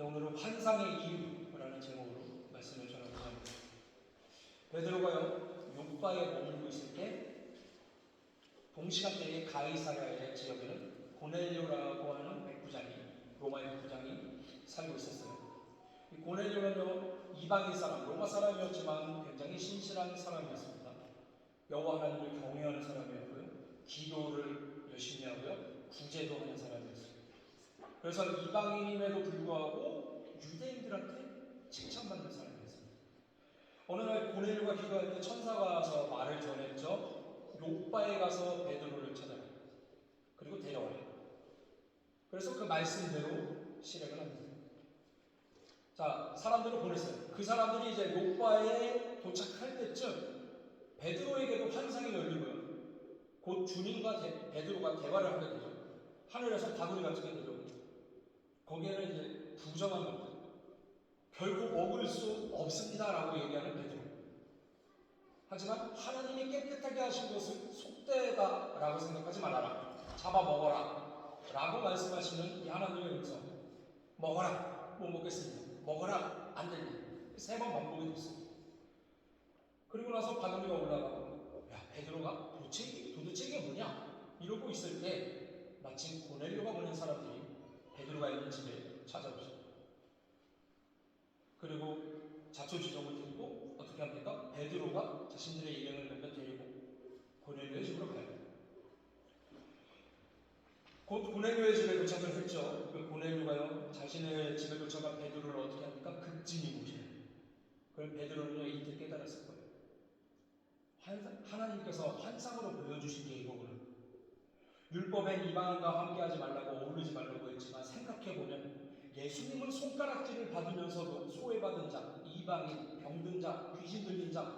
오늘은 환상의 이유라는 제목으로 말씀을 전하고자 합니다. 베드로가요, 욥바에 머물고 있을 때 동시간대에 가이사랴의 지역에는 고넬료라고 하는 백부장이, 로마의 백부장이 살고 있었어요. 이 고넬료는요, 이방인 사람, 로마 사람이었지만 굉장히 신실한 사람이었습니다. 여호와 하나님을 경외하는 사람이었고요, 기도를 열심히 하고요, 구제도 하는 사람이었어요. 그래서 이방인임에도 불구하고 유대인들한테 칭찬받는 사람이었습니다. 어느 날 고넬료가 기도할 때 천사가 와서 말을 전했죠. 욥바에 가서 베드로를 찾아라. 그리고 데려와라. 그래서 그 말씀대로 실행을 합니다. 자, 사람들을 보냈어요. 그 사람들이 이제 욥바에 도착할 때쯤 베드로에게도 환상이 열리고요. 곧 주님과 베드로가 대화를 하게 되죠. 하늘에서 바구니 같은 게 내려옵니다. 거기에는 이제 부정한 것들, 결코 먹을 수 없습니다라고 얘기하는 베드로. 하지만 하나님이 깨끗하게 하신 것을 속되다라고 생각하지 말아라. 잡아 먹어라 라고 말씀하시는 이 하나님의 음성. 먹어라. 못 먹겠습니다. 먹어라. 안 됩니다. 3번 반복이 됐습니다. 그리고 나서 바구니가 올라가고, 야, 베드로가 도대체 이게 뭐냐? 이러고 있을 때 마침 고넬료가 보낸 사람들이 베드로가 있는 집에 찾아오죠. 그리고 자초지종을 듣고 어떻게 합니까? 베드로가 자신들의 일행을 몇몇 데리고 고넬료의 집으로 가요. 곧 고넬료의 집에 도착을 했죠. 그 고넬료가요, 자신의 집에 도착한 베드로를 어떻게 합니까? 극진히 모시네요. 그럼 베드로는요, 이때 깨달았을 거예요. 하나님께서 환상으로 보여주신 게 이거구나. 율법엔 이방인과 함께하지 말라고, 어울리지 말라고 했지만 생각해보면 예수님은 손가락질을 받으면서도 소외받은 자, 이방인, 병든 자, 귀신 들린 자,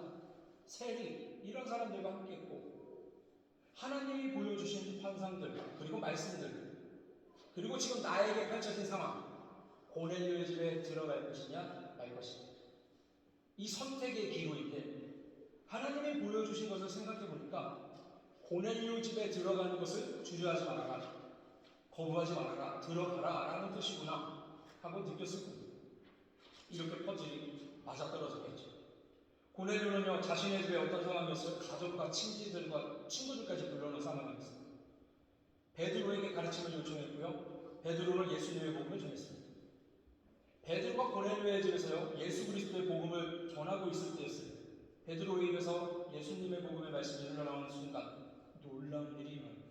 세리, 이런 사람들과 함께했고, 하나님이 보여주신 환상들, 그리고 말씀들, 그리고 지금 나에게 펼쳐진 상황, 고넬료의 집에 들어갈 것이냐 말 것이냐, 이 선택의 기로인데, 하나님이 보여주신 것을 생각해보니까 고넬료 집에 들어가는 것을 주저하지 말아라, 거부하지 말아라, 들어가라 라는 뜻이구나 하고 느꼈을 겁니다. 이렇게 퍼즐이 맞아떨어졌겠죠. 고넬료는요, 자신의 집에 어떤 상황이었어요? 가족과 친지들과 친구들까지 불러놓은 상황이었어요. 베드로에게 가르침을 요청했고요, 베드로는 예수님의 복음을 전했습니다. 베드로가 고넬료의 집에서요, 예수 그리스도의 복음을 전하고 있을 때였어요. 베드로의 입에서 예수님의 복음의 말씀이 흘러나오는 순간 놀라운 일이 일어납니다.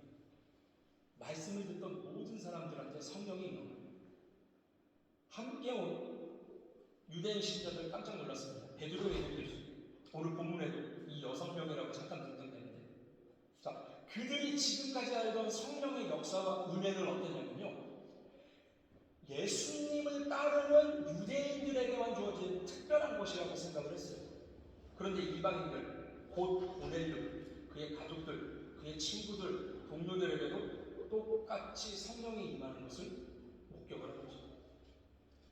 말씀을 듣던 모든 사람들한테 성령이 임합니다. 함께 온 유대인 신자들 깜짝 놀랐습니다. 베드로의 이름들, 오늘 본문에도 이 6명이라고 잠깐 등장되는데, 자, 그들이 지금까지 알던 성령의 역사와 은혜는 어땠냐면요, 예수님을 따르는 유대인들에게만 주어진 특별한 것이라고 생각을 했어요. 그런데 이방인들, 곧 고넬료, 그의 가족들, 그의 친구들, 동료들에게도 똑같이 성령이 임하는 것을 목격을 한 거죠.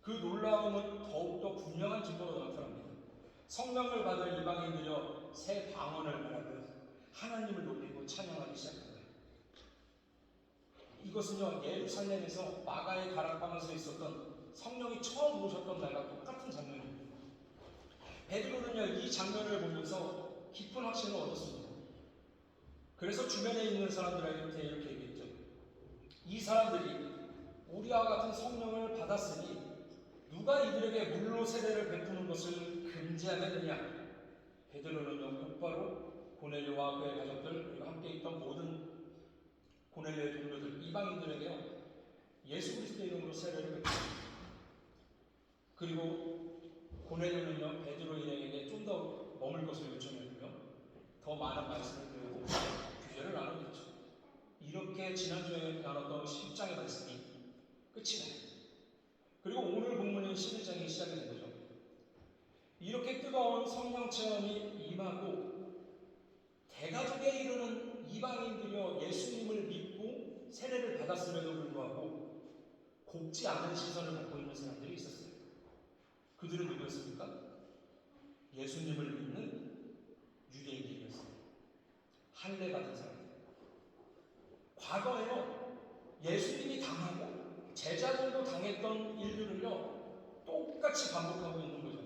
그 놀라움은 더욱더 분명한 증거로 나타납니다. 성령을 받은 이방인들여 새 방언을 말하며 하나님을 높이고 찬양하기 시작합니다. 이것은요, 예루살렘에서 마가의 다락방에서 있었던 성령이 처음 오셨던 날과 똑같은 장면입니다. 베드로는요, 이 장면을 보면서 깊은 확신을 얻었습니다. 그래서 주변에 있는 사람들한테 이렇게 얘기했죠. 이 사람들이 우리와 같은 성령을 받았으니 누가 이들에게 물로 세례를 베푸는 것을 금지하겠느냐. 베드로는요, 곧바로 고넬료와 그의 가족들, 그리고 함께 있던 모든 고넬료의 동료들, 이방인들에게요, 예수 그리스도의 이름으로 세례를 베풉니다. 그리고 고넬료는요, 베드로 일행에게 좀 더 머물 것을 요청했고요, 더 많은 말씀을 배우고 규제를 나누겠죠. 이렇게 지난주에 나눴던 10장의 말씀이 끝이 나요. 그리고 오늘 본문인 11장이 시작이 된 거죠. 이렇게 뜨거운 성령 체험이 임하고 대가족에 이르는 이방인들이여 예수님을 믿고 세례를 받았음에도 불구하고 곱지 않은 시선을 갖고 있는 사람들이 있었어요. 그들은 누구였습니까? 예수님을 믿는 유대인들이었어요. 할례 받은 사람들. 과거에요, 예수님이 당하고 제자들도 당했던 일들을요, 똑같이 반복하고 있는 거죠.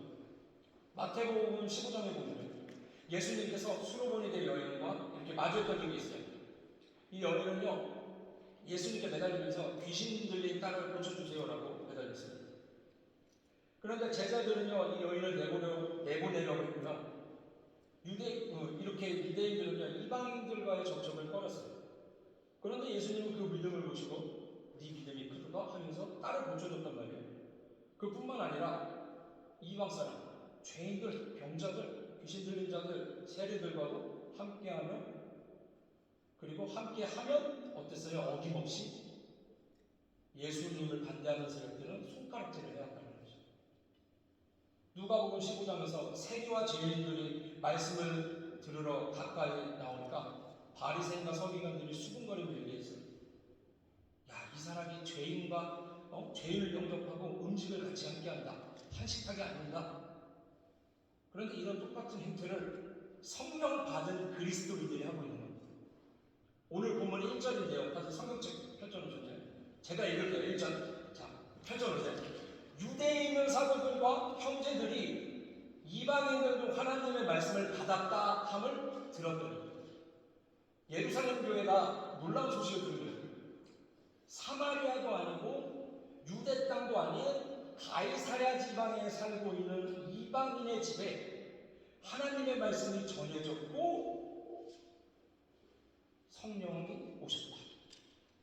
마태복음 15장에 보면 예수님께서 수로보니대 여인과 이렇게 마주했던 적이 있어요. 이 여인은요, 예수님께 매달리면서 귀신 들린 딸을 고쳐주세요라고 매달렸습니다. 그런데 제자들은요, 이 여인을 내보내려고 했고요. 이렇게 유대인들은요, 이방인들과의 접촉을 꺼렸어요. 그런데 예수님은 그 믿음을 보시고 네 믿음이 크도다 하면서 딸을 고쳐줬단 말이에요. 그뿐만 아니라 이방 사람, 죄인들, 병자들, 귀신 들린 자들, 세리들과도 함께하며 그리고 함께하면 어땠어요? 어김없이 예수님을 반대하는 세력들은 손가락질을 해야 한다는 거죠. 누가복음 15장에서 세리와 죄인들이 말씀을 들으러 가까이 나오니까 바리새인과 서기관들이 수군거리며 얘기했어요. 야, 이 사람이 죄인을 영접하고 음식을 같이 함께한다. 한식하게 아닌가? 그런데 이런 똑같은 행태를 성령 받은 그리스도인들이 하고 있는 겁니다. 오늘 본문이 1절인데요. 다시 성경책 펼쳐놓으셨죠? 제가 읽을게요. 1절. 자, 펼쳐놓으세요. 유대인의 사도들과 형제들이 이방인들 중 하나님의 말씀을 받았다 함을 들었더니 예루살렘 교회가 놀라운 소식을 들은 거예요. 사마리아도 아니고 유대 땅도 아닌 가이사랴 지방에 살고 있는 이방인의 집에 하나님의 말씀이 전해졌고 성령이 오셨다.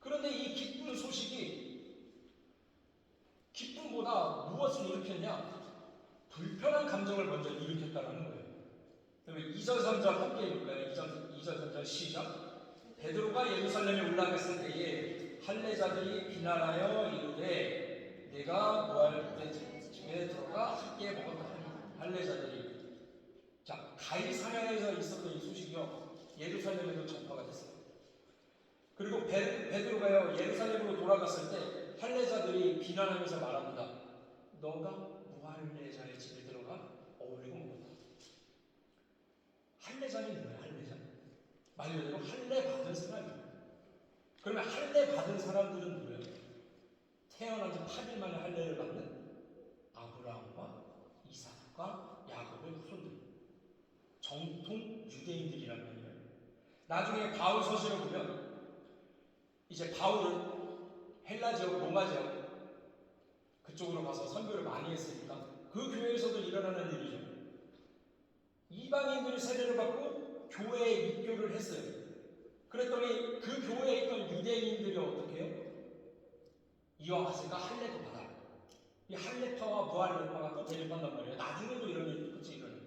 그런데 이 기쁜 소식이 기쁨보다 무엇을 일으켰냐? 불편한 감정을 먼저 일으켰다는 거예요. 그러면 2절 3절 함께 읽을까요? 2절 3절 시작. 베드로가 예루살렘에 올라갔을 때에 할례자들이 비난하여 이르되 내가 뭐할 때 집에 들어가 함께 먹었다 하니 할례자들이 자 가이사랴에서 있었던 이 소식이요 예루살렘에도 전파가 됐어요. 그리고 베드로가요 예루살렘으로 돌아갔을 때 할례자들이 비난하면서 말합니다. 너가 무할례자의 집에 들어가 어울리고 먹었다. 할례자는 뭐예요? 할례자? 말 그대로 할례 받은 사람이에요. 그러면 할례 받은 사람들은 누구예요? 태어난 지 8일 만에 할례를 받는 아브라함과 이삭과 야곱의 후손들. 정통 유대인들이라는 거예요. 나중에 바울 서신을 보면 이제 바울은 헬라 지역, 로마 지역 그쪽으로 가서 선교를 많이 했으니까 그 교회에서도 일어나는 일이죠. 이방인들이 세례를 받고 교회에 입교를 했어요. 그랬더니 그 교회에 있던 유대인들이 어떻게 해요? 이와 같으니까 할례도 받아요. 이 할례파와 무할례파가 또 대립한단 말이에요. 나중에도 이런 일이 똑같이 일어나요.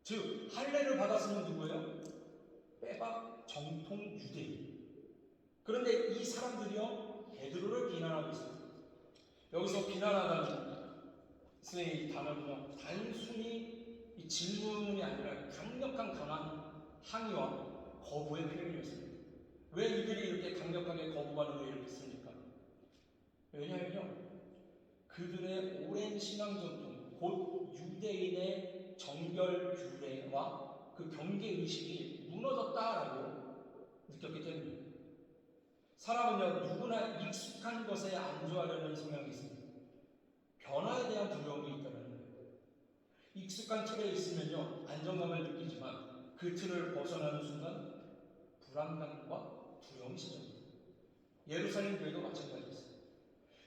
즉 할례를 받았으면 누구예요? 빼박 정통 유대인. 그런데 이 사람들이요 베드로를 비난하고 있습니다. 여기서 비난하다는 이 단어는요 단순히 이 질문이 아니라 강력한 강한 항의와 거부의 표현이었습니다. 왜 이들이 이렇게 강력하게 거부 반응을 일으켰습니까? 왜냐하면요 그들의 오랜 신앙 전통 곧 유대인의 정결 규례와 그 경계 의식이 무너졌다라고 느꼈기 때문입니다. 사람은요 누구나 익숙한 것에 안주하려는 성향이 있습니다. 변화에 대한 두려움이 있다는 거예요. 익숙한 틀에 있으면요 안정감을 느끼지만 그 틀을 벗어나는 순간 불안감과 두려움이 시작합니다. 예루살렘 교회도 마찬가지였어요.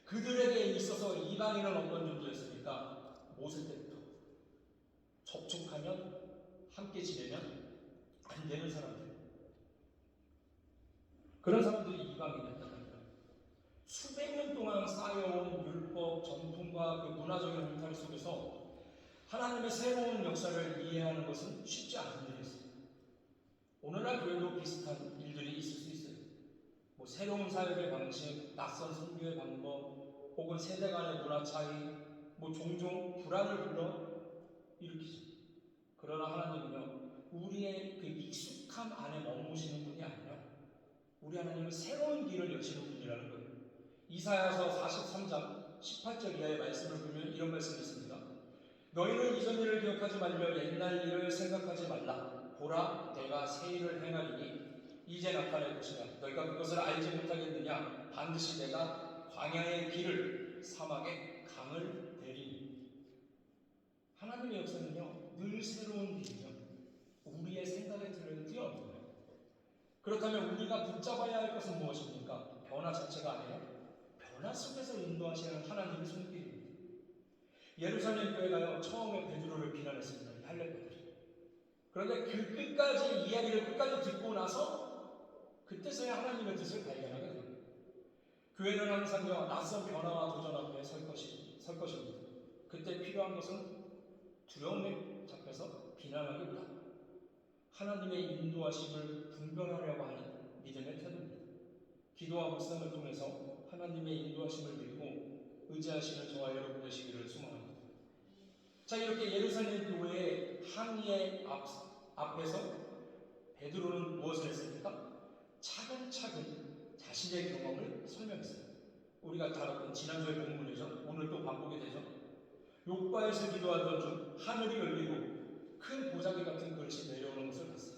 그들에게 있어서 이방인은 어떤 존재였습니까? 모세 때부터 접촉하면 함께 지내면 안 되는 사람들. 그런 사람들이 이방인이었단 말이에요. 수백 년 동안 쌓여온 율법, 전통과 그 문화적인 형태 속에서 하나님의 새로운 역사를 이해하는 것은 쉽지 않은 일이었어요. 오늘날 교회도 비슷한 일들이 있을 수 있어요. 뭐 새로운 사역의 방식, 낯선 선교의 방법, 혹은 세대 간의 문화 차이, 뭐 종종 불안을 불러 일으키죠. 그러나 하나님은요, 우리의 그 익숙함 안에 머무시는 분이 아니라 우리 하나님은 새로운 길을 여시는 분이라는 거예요. 이사야서 43장 18절 이하의 말씀을 보면 이런 말씀이 있습니다. 너희는 이전 일을 기억하지 말며 옛날 일을 생각하지 말라. 보라, 내가 새 일을 행하리니 이제 나타낼 것이라. 너희가 그것을 알지 못하겠느냐? 반드시 내가 광야의 길을 사막에 강을 내리니. 하나님의 역사는요, 늘 새로운 일이죠. 우리의 생각의 틀을 뛰어넘어요. 그렇다면 우리가 붙잡아야 할 것은 무엇입니까? 변화 자체가 아니라 변화 속에서 인도하시는 하나님의 손길입니다. 예루살렘 교회가요, 처음에 베드로를 비난했습니다. 이 할례교들이. 그런데 그 끝까지 이야기를 끝까지 듣고 나서 그때서야 하나님의 뜻을 발견하게 됩니다. 교회는 항상요, 낯선 변화와 도전 앞에 설 것입니다. 그때 필요한 것은 두려움에 잡혀서 비난하기보다 하나님의 인도하심을 분별하려고 하는 믿음의 태도입니다. 기도와 묵상을 통해서 하나님의 인도하심을 믿고 의지하시는 저와 여러분 되시기를 소망합니다. 자, 이렇게 예루살렘 교회의 항의의 앞에서 베드로는 무엇을 했습니까? 차근차근 자신의 경험을 설명했어요. 우리가 다뤘던 지난주의 본문이죠. 오늘 또 반복이 되죠. 욥과에서 기도하던 중 하늘이 열리고 큰 보자기 같은 그릇이 내려오는 것을 봤어요.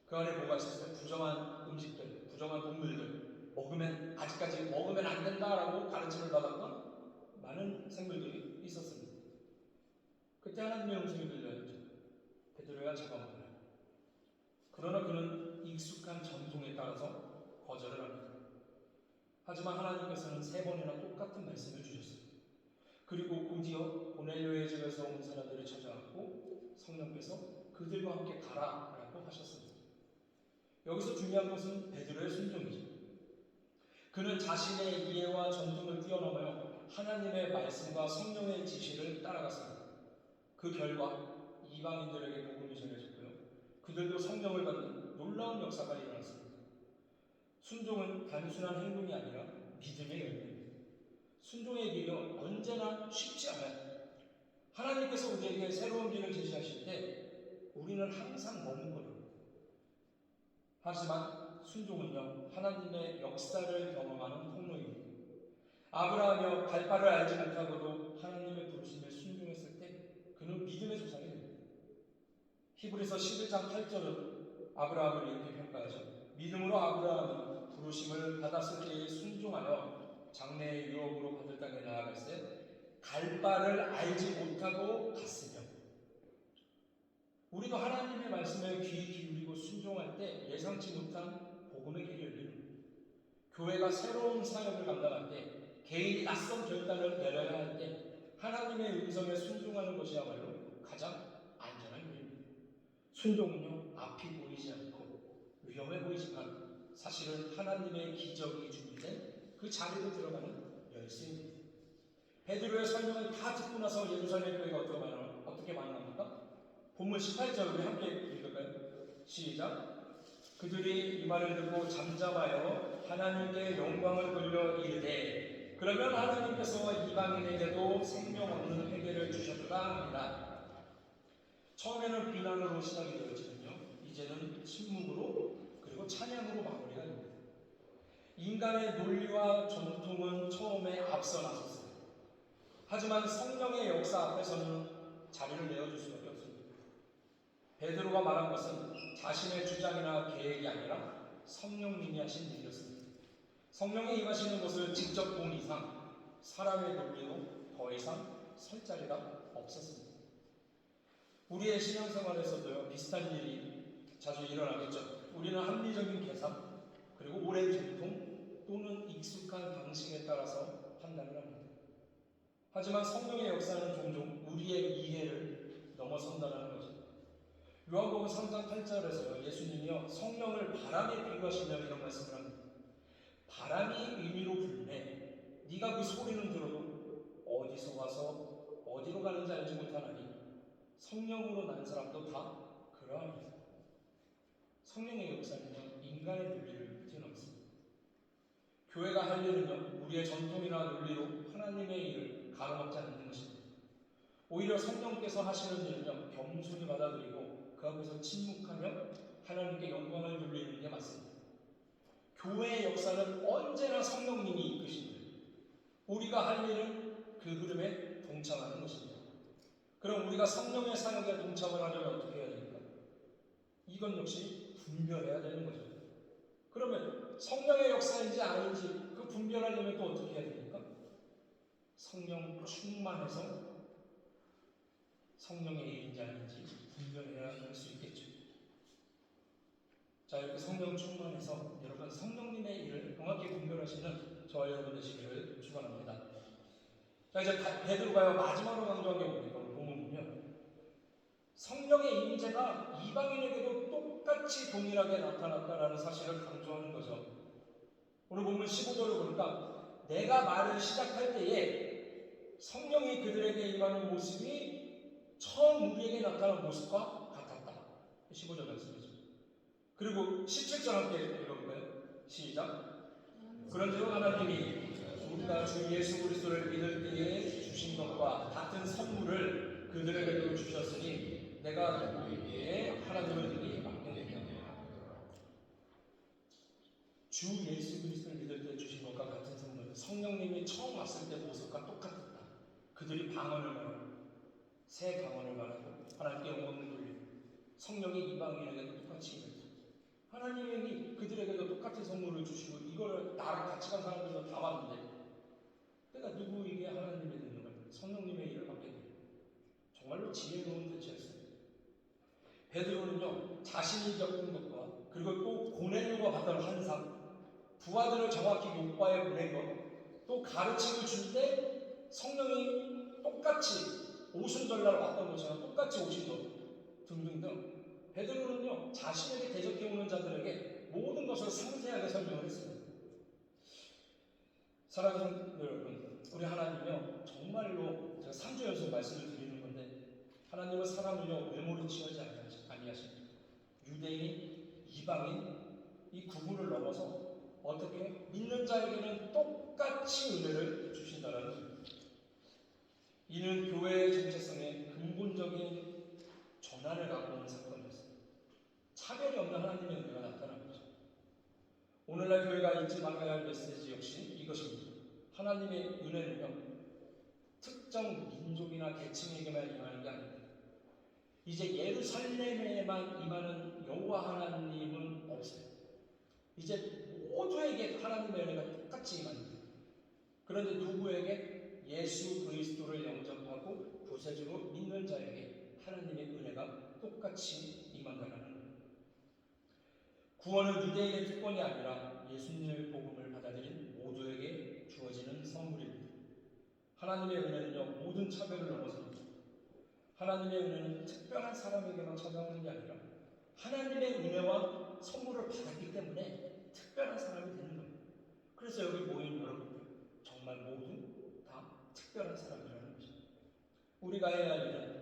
그 안에 뭐가 있었어요? 부정한 음식들, 부정한 동물들, 아직까지 먹으면 안 된다라고 가르침을 받았던 많은 생물들이 있었습니다. 그때 하나님의 음성이 들려왔죠. 베드로야, 잡아먹으라. 그러나 그는 익숙한 전통에 따라서 거절을 합니다. 하지만 하나님께서는 3번이나 똑같은 말씀을 주셨어요. 그리고 곧이어 고넬료의 집에서 온 사람들을 찾아왔고 성령께서 그들과 함께 가라라고 하셨습니다. 여기서 중요한 것은 베드로의 순종이죠. 그는 자신의 이해와 전통을 뛰어넘어 하나님의 말씀과 성령의 지시를 따라갔습니다. 그 결과 이방인들에게 복음이 전해졌고요. 그들도 성령을 받는 놀라운 역사가 일어났습니다. 순종은 단순한 행동이 아니라 믿음의 열매입니다. 순종의 길이 언제나 쉽지 않아요. 하나님께서 우리에게 새로운 길을 제시하실 때 우리는 항상 머뭇거려요. 하지만 순종은요, 하나님의 역사를 경험하는 통로입니다. 아브라함이 갈바를 알지 못하고도 하나님의 부르심에 순종했을 때 그는 믿음의 조상이 됩니다. 히브리서 11장 8절은 아브라함을 이렇게 평가하죠. 믿음으로 아브라함은 부르심을 받았을 때에 순종하여 장래의 유업으로 받을 땅에 나아갔을 갈바를 알지 못하고 갔으며. 우리도 하나님의 말씀에 귀 기울이고 순종할 때 예상치 못한 복음의 길이 열립니다. 교회가 새로운 사역을 감당할 때, 개인이 낯선 결단을 내려야 할 때 하나님의 음성에 순종하는 것이야말로 가장 안전한 길입니다. 순종은요, 앞이 보이지 않고 위험해 보이지만 사실은 하나님의 기적이 준비된 그 자리로 들어가는 열쇠입니다. 베드로의 설명을 다 듣고 나서 예루살렘 교회가 어떻게 반응합니까? 본문 18절 우리 함께 읽을까요? 시작. 그들이 이 말을 듣고 잠잠하여 하나님께 영광을 돌려 이르되 그러면 하나님께서 이방인에게도 생명 없는 회개를 주셨다 합니다. 처음에는 비난으로 시작이 되었지만요, 이제는 침묵으로 그리고 찬양으로 마무리가 됩니다. 인간의 논리와 전통은 처음에 앞서 나섰어요. 하지만 성령의 역사 앞에서는 자리를 내어줄 수밖에 없습니다. 베드로가 말한 것은 자신의 주장이나 계획이 아니라 성령님이 하신 일이었습니다. 성령이 임하시는 것을 직접 본 이상 사람의 논리로 더 이상 설 자리가 없었습니다. 우리의 신앙생활에서도요, 비슷한 일이 자주 일어나겠죠. 우리는 합리적인 계산, 그리고 오랜 전통 또는 익숙한 방식에 따라서 판단을 합니다. 하지만 성령의 역사는 종종 우리의 이해를 넘어선다는 거죠. 요한복음 3장 8절에서 예수님이요, 성령을 바람에 비유하시며 이런 말씀을 합니다. 바람이 의미로 불매 네가 그 소리는 들어도 어디서 와서 어디로 가는지 알지 못하나니 성령으로 난 사람도 다 그러하니라. 성령의 역사는요, 인간의 논리를 뛰어넘습니다. 교회가 할 일은요, 우리의 전통이나 논리로 하나님의 일을 가로막지 않는 것입니다. 오히려 성령께서 하시는 일은요, 겸손히 받아들이고 그 앞에서 침묵하며 하나님께 영광을 돌리는 게 맞습니다. 교회의 역사는 언제나 성령님이 이끄십니다. 우리가 할 일은 그 흐름에 동참하는 것입니다. 그럼 우리가 성령의 사역에 동참을 하려면 어떻게 해야 됩니까? 이건 역시 분별해야 되는 거죠. 그러면 성령의 역사인지 아닌지 그 분별하려면 또 어떻게 해야 됩니까? 성령 충만해서 성령의 일인지 아닌지 분별해야 할 수 있겠죠. 자, 이렇게 성령 충만해서 여러분 성령님의 일을 정확히 분별하시는 저와 여러분 되시기를 축원합니다. 자, 이제 베드로가요 마지막으로 강조한 게 뭡니까? 본문은요. 성령의 임재가 이방인에게도 똑같이 동일하게 나타났다라는 사실을 강조하는 거죠. 오늘 본문 15절을 보니까 내가 말을 시작할 때에 성령이 그들에게 임하는 모습이 처음 우리에게 나타난 모습과 같았다. 15절 말씀이죠. 그리고 17절 함께 읽어볼까요? 시작. 그런즉 하나님이 우리가 주 예수 그리스도를 믿을 때에 주신 것과 같은 선물을 그들에게도 주셨으니 내가 누구에게 하나님을 믿기 맡겼느냐. 주 예수 그리스도를 믿을 때 주신 것과 같은 선물, 성령님이 처음 왔을 때 모습과 똑같았다. 그들이 방언을 말하고 새 방언을 말하고 하나님께 영광을 돌리고 성령이 이방인에게도 똑같이 임했다. 하나님이 그들에게도 똑같은 선물을 주시고 이거를 나랑 같이 간 사람들도 다 봤는데 내가 누구에게 하나님이 되는 거야? 성령님의 일을 받게 돼요. 정말로 지혜로운 대처였어요. 베드로는요 자신이 겪은 것과 그리고 또 고넬료가 받던 환상, 부하들을 정확히 요바에 보낸 것, 또 가르침을 줄 때 성령이 똑같이 오순절날 왔던 것처럼 똑같이 오신 것 등등등 베드로는요 자신에게 대적해 오는 자들에게 모든 것을 상세하게 설명을 했습니다. 사랑하는 성도 여러분, 우리 하나님이요 정말로 제가 3주 연속 말씀을 드리는 건데 하나님은 사람을요 외모로 취하지 아니하십니다. 유대인, 이방인 이 구분을 넘어서 어떻게 믿는 자에게는 똑같이 은혜를 주신다라는 겁니다. 이는 교회의 정체성에 근본적인 전환을 갖고 오는 사건이었습니다. 차별이 없는 하나님의 은혜가 나타난 거죠. 오늘날 교회가 잊지 말아야 할 메시지 역시 이것입니다. 하나님의 은혜는요 특정 민족이나 계층에게만 임하는 게 아닙니다. 이제 예루살렘에만 임하는 여호와 하나님은 없어요. 이제 모두에게 하나님의 은혜가 똑같이 임합니다. 그런데 누구에게? 예수 그리스도를 영접하고 구세주로 믿는 자에게 하나님의 은혜가 똑같이 임한다는 거예요. 구원은 유대인의 특권이 아니라 예수님의 복음을 받아들인 모두에게 주어지는 선물입니다. 하나님의 은혜는요 모든 차별을 넘어섭니다. 하나님의 은혜는 특별한 사람에게만 찾아오는 게 아니라 하나님의 은혜와 선물을 받았기 때문에 특별한 사람이 되는 거예요. 그래서 여기 모인 여러분들 정말 모두 다 특별한 사람이라는 것입니다. 우리가 해야 할 일은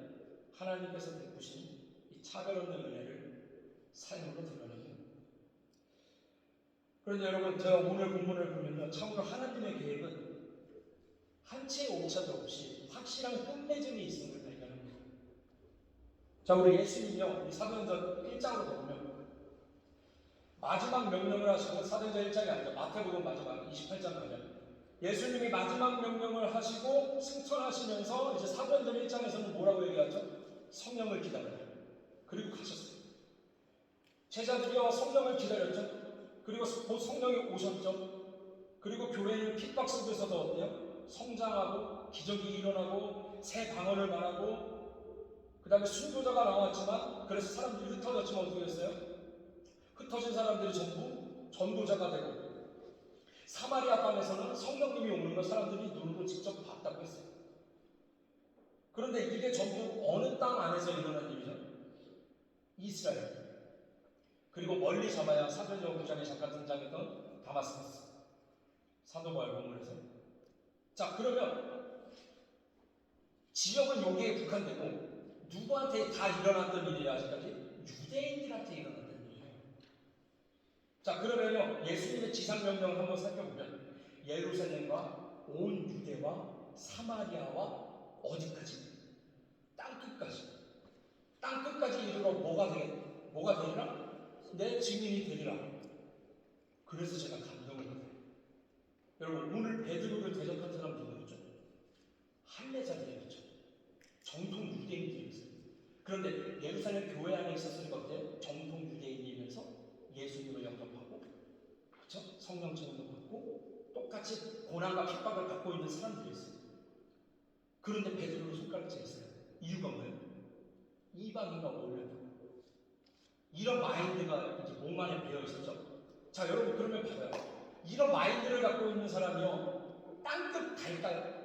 하나님께서 베푸신 이 차별 없는 은혜를 삶으로 드러내는 거예요. 그런데 여러분 제가 오늘 본문을 보면요 참으로 하나님의 계획은 한 채의 오차도 없이 확실한 끝맺음이 있음을 발견합니다. 자, 우리 예수님이요 이 사도행전 1장으로 보면 마지막 명령을 하시고 사도행전 1장이 아니라 마태복음 마지막 28장까지 예수님이 마지막 명령을 하시고 승천하시면서 이제 사도행전 1장에서는 뭐라고 얘기하죠? 성령을 기다려요. 그리고 가셨어요. 제자들이요 성령을 기다렸죠. 그리고 곧 성령이 오셨죠. 그리고 교회는 핍박 속에서도 어때요? 성장하고 기적이 일어나고 새 방언을 말하고 그 다음에 순교자가 나왔지만 그래서 사람들이 흩어졌지만 어떻게 했어요? 흩어진 사람들이 전부 전도자가 되고 사마리아 땅에서는 성령님이 오는 걸 사람들이 눈으로 직접 봤다고 했어요. 그런데 이게 전부 어느 땅 안에서 일어난 일이죠? 이스라엘. 그리고 멀리 잡아야 사도행전 9장에 잠깐 등장했던 다마스커스. 사도 바울 본문에서. 자, 그러면 지역은 여기에 국한되고 누구한테 다 일어났던 일이에요? 아직까지? 유대인들한테 일어났던 일이에요. 자, 그러면요 예수님의 지상명령을 한번 살펴보면 예루살렘과 온 유대와 사마리아와 어디까지? 땅끝까지 이르러 뭐가 되리라? 내 증인이 되리라. 그래서 제가 감동을 받아요. 여러분 오늘 베드로를 대적한 사람 누구였죠? 할례자들이었죠. 정통 유대인들이었어요. 그런데 예루살렘 교회 안에 있었으니까 어때요? 정통 유대인이면서 예수님을 영접하고 그렇죠? 성령 체험도 받고 똑같이 고난과 핍박을 받고 있는 사람들이었어요. 그런데 베드로를 손가락질 했어요. 이유가 뭐예요? 이방인과 어울렸다. 이런 마인드가 이제 몸 안에 배어 있었죠. 자, 여러분 그러면 봐봐요. 이런 마인드를 갖고 있는 사람이요, 땅끝 갈까요?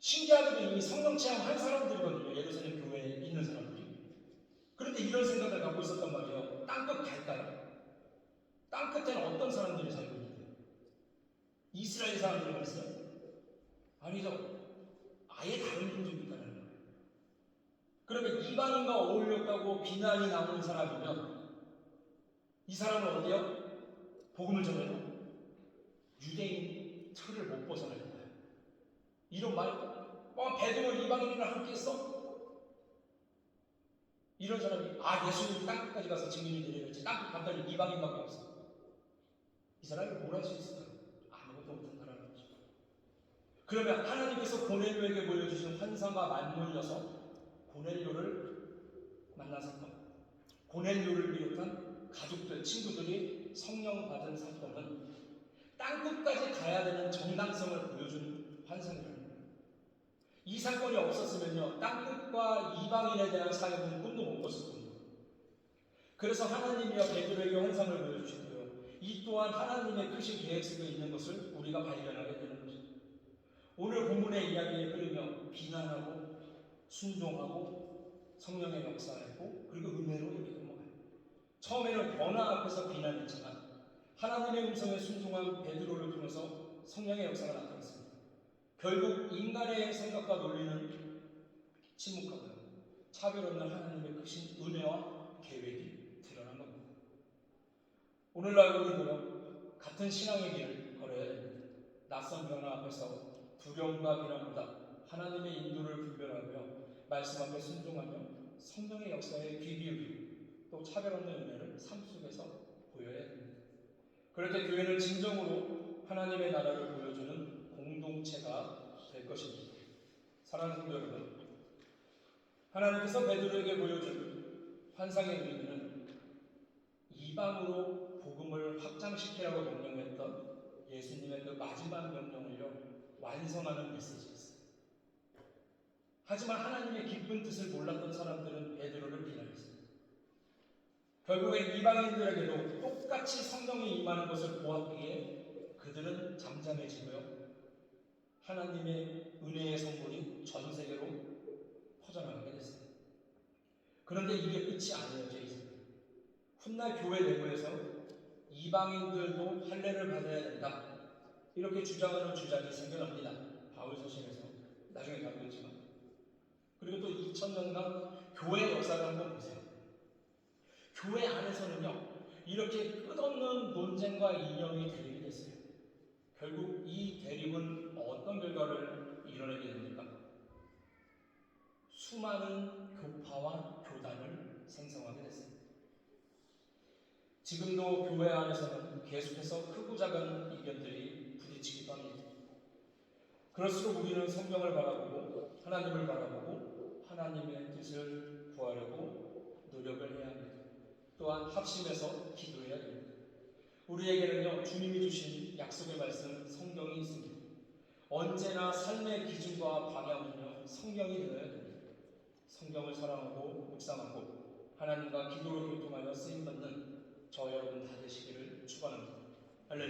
신기하게도 이미 성령 체험한 사람들이거든요. 예루살렘 교회에 있는 사람들이. 그런데 이런 생각을 갖고 있었단 말이에요. 땅끝 갈까요? 땅끝에는 어떤 사람들이 살고 있는데요? 이스라엘 사람들만 있어요? 아니죠. 아예 다른 민족이 있다는 거예요. 그러면 이방인과 어울렸다고 비난이 나오는 사람이면 이 사람은 어때요? 복음을 전해도 유대인 틀을 못 벗어날 거예요. 이런 말, 베드로 이방인이랑 함께 했어? 이런 사람이 예수님 땅끝까지 가서 증인이 되려면 땅끝 갔더니 이방인밖에 없어. 이 사람이 뭘 할 수 있을까요? 아무것도 못한다는 거죠. 그러면 하나님께서 고넬료에게 보여주신 환상과 맞물려서 고넬료를 만난 사건, 고넬료를 비롯한 가족들, 친구들이 성령 받은 사건은 땅끝까지 가야 되는 정당성을 보여준 환상이라는 거예요. 이 사건이 없었으면요, 땅끝과 이방인에 대한 사역은 꿈도 못 꿨을 겁니다. 그래서 하나님이여 베드로에게 환상을 보여주시고요, 이 또한 하나님의 크신 계획 속에 있는 것을 우리가 발견하게 되는 거죠. 오늘 본문의 이야기에 흐르며 비난하고 순종하고 성령의 역사했고 그리고 은혜로 이렇게 넘어가요. 처음에는 변화 앞에서 비난했지만 하나님의 음성에 순종한 베드로를 통해서 성령의 역사가 나타났습니다. 결국 인간의 생각과 논리는 침묵하고요, 차별 없는 하나님의 크신 은혜와 계획이 드러난 겁니다. 오늘날 우리는요, 같은 신앙의 길을 걸어야 됩니다. 낯선 변화 앞에서 두려움과 비난보다 하나님의 인도를 분별하며 말씀 앞에 순종하며 성령의 역사에 귀 기울이고 또 차별 없는 은혜를 삶 속에서 보여야 됩니다. 그럴 때 교회는 진정으로 하나님의 나라를 보여주는 공동체가 될 것입니다. 사랑하는 성도 여러분, 하나님께서 베드로에게 보여준 환상의 의미는 이방으로 복음을 확장시키라고 명령했던 예수님의 그 마지막 명령을요, 완성하는 메시지였어요. 하지만 하나님의 깊은 뜻을 몰랐던 사람들은 베드로를 비난했습니다. 결국엔 이방인들에게도 똑같이 성령이 임하는 것을 보았기에 그들은 잠잠해지고요, 하나님의 은혜의 선물이 전 세계로 퍼져나가게 됐습니다. 그런데 이게 끝이 아니어져 있습니다. 훗날 교회 내부에서 이방인들도 할례를 받아야 된다, 이렇게 주장하는 주장이 생겨납니다. 바울 서신에서 나중에 다루겠지만. 그리고 또 2000년간 교회 역사를 한번 보세요. 교회 안에서는요, 이렇게 끝없는 논쟁과 이념이 대립이 됐어요. 결국 이 대립은 어떤 결과를 이뤄내게 됩니까? 수많은 교파와 교단을 생성하게 됐습니다. 지금도 교회 안에서는 계속해서 크고 작은 이견들이 부딪히기도 합니다. 그럴수록 우리는 성경을 바라보고 하나님을 바라보고 하나님의 뜻을 구하려고 노력을 해야 합니다. 또한 합심해서 기도해야 됩니다. 우리에게는요, 주님이 주신 약속의 말씀 성경이 있습니다. 언제나 삶의 기준과 방향은요, 성경이 되어야 됩니다. 성경을 사랑하고 묵상하고 하나님과 기도로 교통하여 쓰임받는 저 여러분 다 되시기를 축원합니다. 할렐루야.